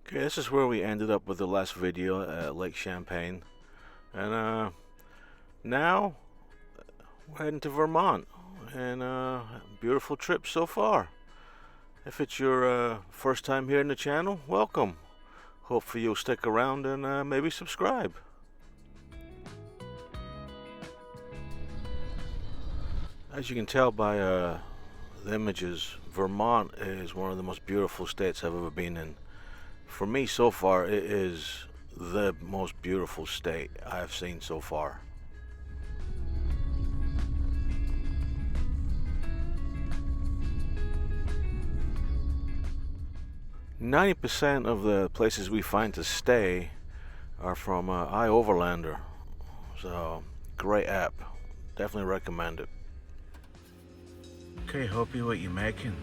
Okay, this is where we ended up with the last video at Lake Champlain. And now we're heading to Vermont. And beautiful trip so far. If it's your first time here in the channel, welcome. Hopefully you'll stick around and maybe subscribe. As you can tell by the images, Vermont is one of the most beautiful states I've ever been in. For me, so far, it is the most beautiful state I've seen so far. %90 of the places we find to stay are from I Overlander. So, great app. Definitely recommend it. Okay, Hopi, what you making?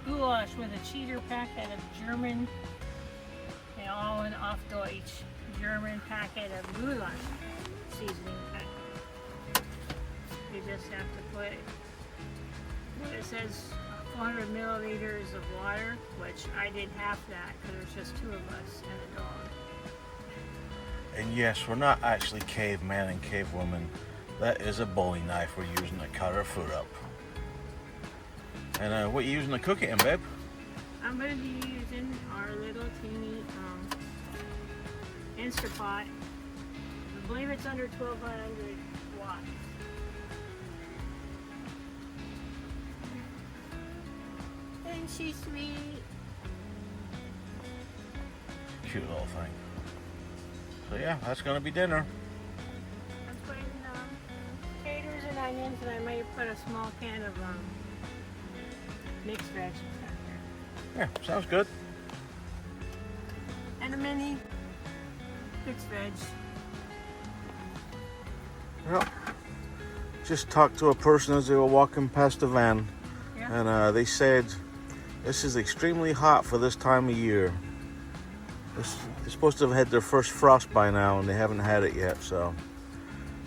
Goulash with a cheater packet of German, and all in off Deutsch, German packet of goulash seasoning packet. You just have to put what it says 400 milliliters of water, which I did half that because there's just 2 of us and a dog. And yes, we're not actually caveman and cavewoman. That is a Bowie knife we're using to cut our food up. And what are you using to cook it in, babe? I'm going to be using our little teeny Instapot. I believe it's under 1200 watts. And she's sweet. Cute little thing. So yeah, that's going to be dinner. I'm putting potatoes and onions, and I might put a small can of mixed veg back there. Yeah, sounds good. And a mini mixed veg. Well, just talked to a person as they were walking past the van, Yeah. and they said this is extremely hot for this time of year. They're supposed to have had their first frost by now, and they haven't had it yet, so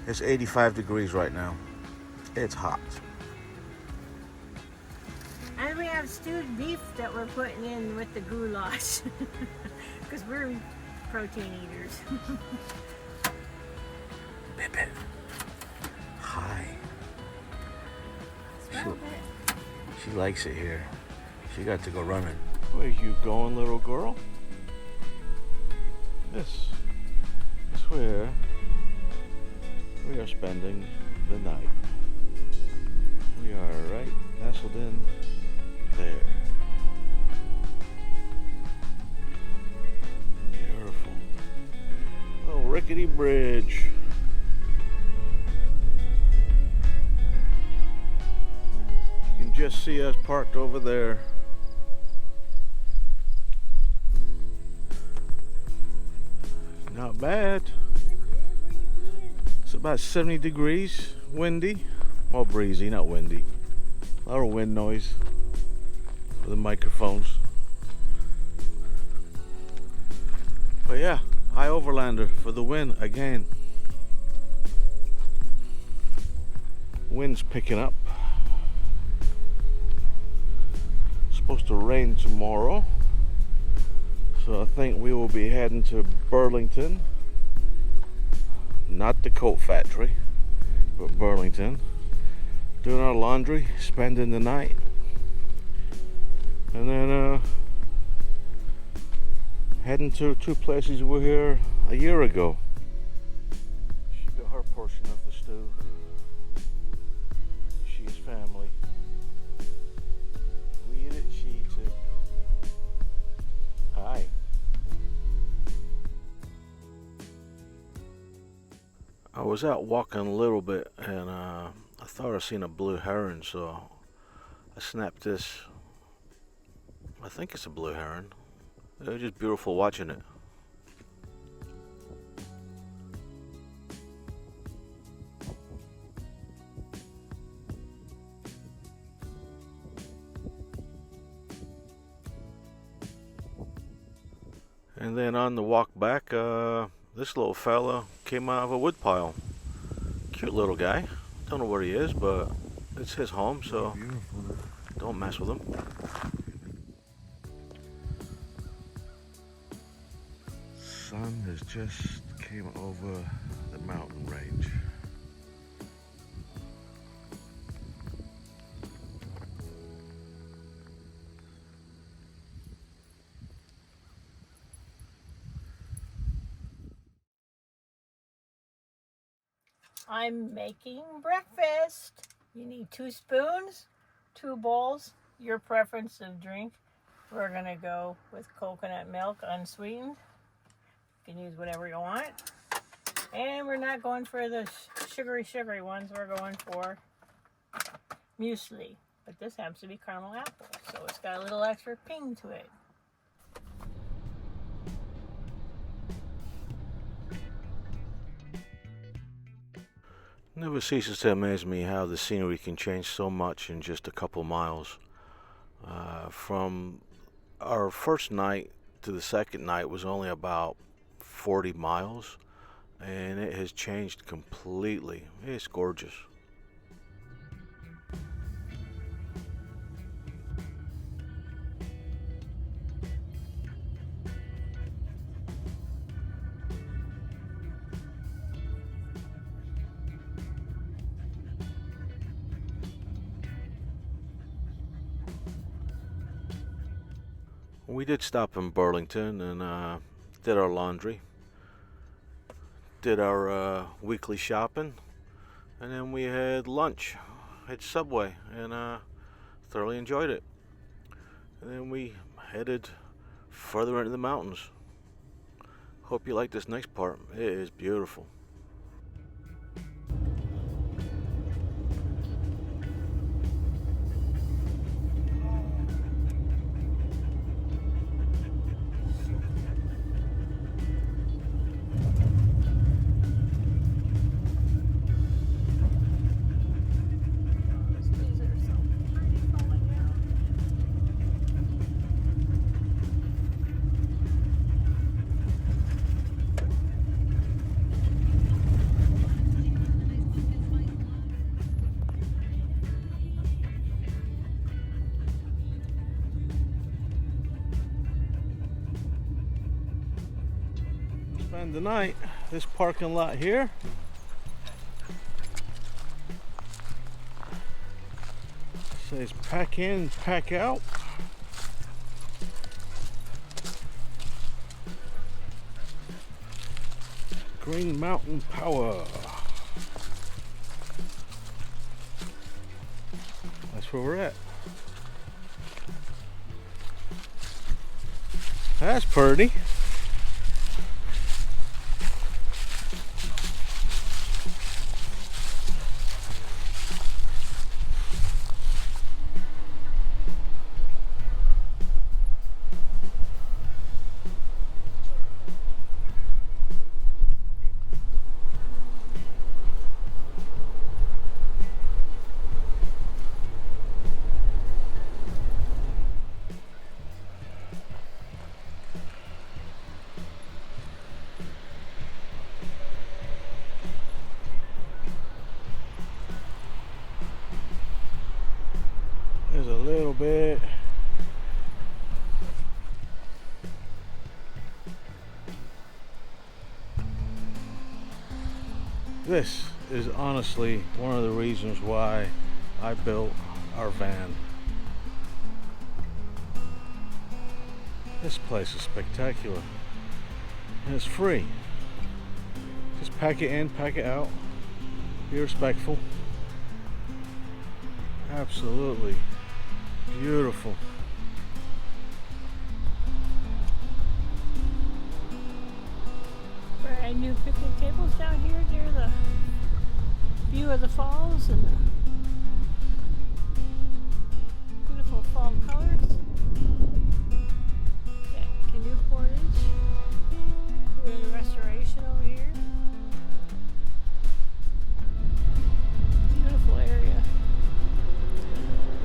it's 85 degrees right now. It's hot. And we have stewed beef that we're putting in with the goulash. Because we're protein eaters. Pippin. Hi. She likes it here. She got to go running. Where you going, little girl? This is where we are spending the night. We are right nestled in there. Beautiful. Oh, rickety bridge. You can just see us parked over there. Not bad. It's about 70 degrees, windy. Well, breezy, not windy. A lot of wind noise for the microphones. But yeah, I Overlander for the win again. Wind's picking up. It's supposed to rain tomorrow. So I think we will be heading to Burlington. Not the coat factory, but Burlington. Doing our laundry, spending the night. And then heading to 2 places we were here a year ago. She got her portion of the stew. She is family. We eat it, she eats it. Hi. I was out walking a little bit and I thought I seen a blue heron, so I snapped this. I think it's a blue heron. It was just beautiful watching it. And then on the walk back, this little fella came out of a wood pile. Cute little guy. Don't know where he is, but it's his home, so don't mess with him. sun has just came over the mountain range. I'm making breakfast. You need 2 spoons, 2 bowls, your preference of drink. We're gonna go with coconut milk unsweetened. You can use whatever you want. And we're not going for the sugary ones. We're going for muesli. But this happens to be caramel apple, so it's got a little extra ping to it. Never ceases to amaze me how the scenery can change so much in just a couple miles. From our first night to the second night was only about 40 miles, and it has changed completely. It's gorgeous. We did stop in Burlington and did our laundry, did our weekly shopping, and then we had lunch at Subway and thoroughly enjoyed it. And then we headed further into the mountains. Hope you like this next part. It is beautiful. Spend the night this parking lot here. Says pack in, pack out. Green Mountain Power. That's where we're at. That's pretty. There's a little bit. This is honestly one of the reasons why I built our van. This place is spectacular. And it's free. Just pack it in, pack it out. Be respectful. Absolutely beautiful. Brand new picnic tables down here near the view of the falls and the beautiful fall colors. Got canoe portage. Doing the restoration over here. Beautiful area.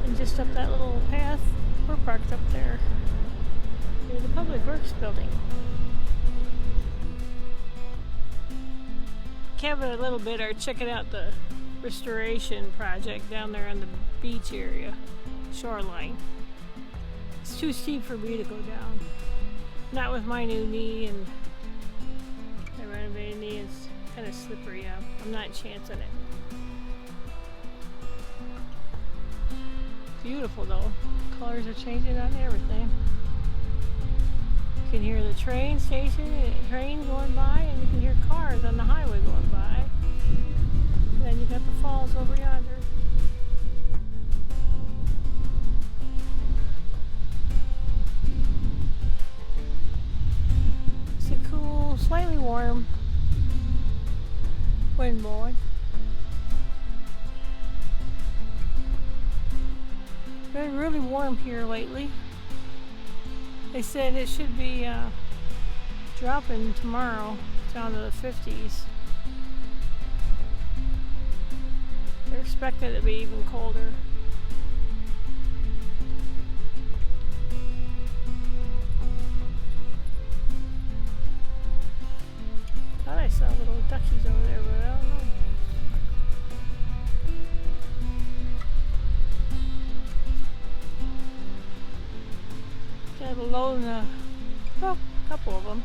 And just up that little path, we're parked up there near the Public Works building. Kevin and Little Bit are checking out the restoration project down there on the beach area, shoreline. It's too steep for me to go down. Not with my new knee and renovating these. It's kind of slippery. I'm not chancing it. Beautiful though. Colors are changing on everything. You can hear the train station, train going by, and you can hear cars on the highway going by. And then you got the falls over yonder. It's a cool, slightly warm wind blowing. It's been really warm here lately. They said it should be dropping tomorrow down to the 50s. They're expecting it to be even colder. Thought I saw little duckies over there, but I don't know. Got a load, well, a couple of them.